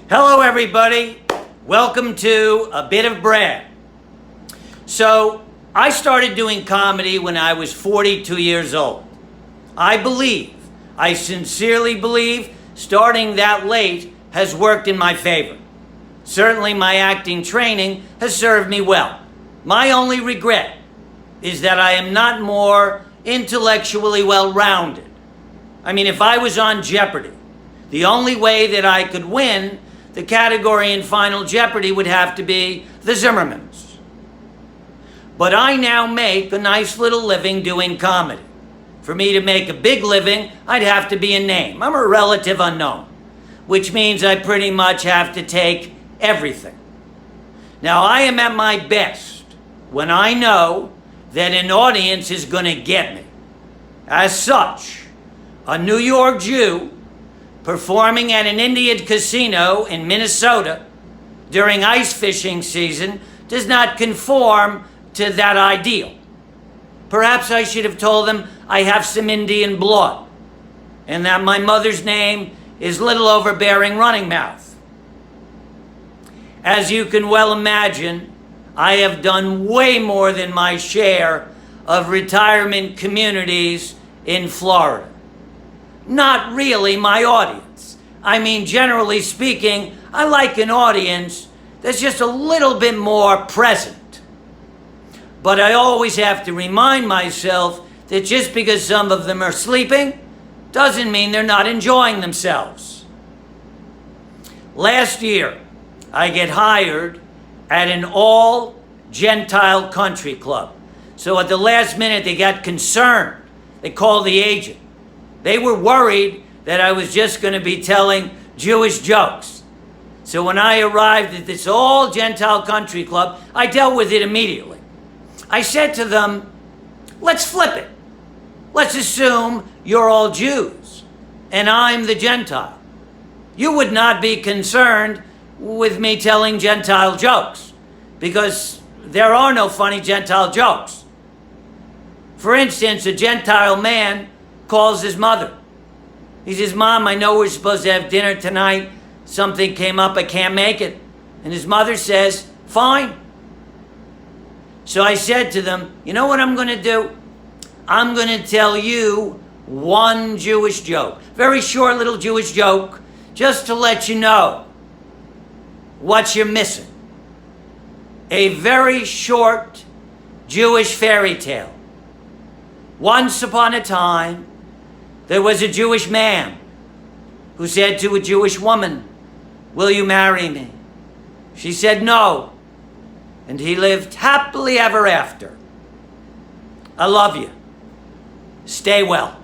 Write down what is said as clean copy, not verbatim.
Hello, everybody. Welcome to A Bit of Brad. So, I started doing comedy when I was 42 years old. I sincerely believe, starting that late has worked in my favor. Certainly, my acting training has served me well. My only regret is that I am not more intellectually well-rounded. I mean, if I was on Jeopardy, the only way that I could win the category in Final Jeopardy would have to be the Zimmermans. But I now make a nice little living doing comedy. For me to make a big living, I'd have to be a name. I'm a relative unknown, which means I pretty much have to take everything. Now, I am at my best when I know that an audience is going to get me. As such, a New York Jew performing at an Indian casino in Minnesota during ice fishing season does not conform to that ideal. Perhaps I should have told them I have some Indian blood and that my mother's name is Little Overbearing Running Mouth. As you can well imagine, I have done way more than my share of retirement communities in Florida. Not really my audience. I mean, generally speaking, I like an audience that's just a little bit more present. But I always have to remind myself that just because some of them are sleeping doesn't mean they're not enjoying themselves. Last year, I get hired at an all-Gentile country club. So at the last minute, they got concerned. They called the agent. They were worried that I was just going to be telling Jewish jokes. So when I arrived at this all-Gentile country club, I dealt with it immediately. I said to them, let's flip it. Let's assume you're all Jews and I'm the Gentile. You would not be concerned with me telling Gentile jokes because there are no funny Gentile jokes. For instance, a Gentile man calls his mother. He says, Mom, I know we're supposed to have dinner tonight. Something came up, I can't make it. And his mother says, fine. So I said to them, you know what I'm going to do? I'm going to tell you one Jewish joke. Very short little Jewish joke, just to let you know what you're missing. A very short Jewish fairy tale. Once upon a time, there was a Jewish man who said to a Jewish woman, will you marry me? She said no, and he lived happily ever after. I love you. Stay well.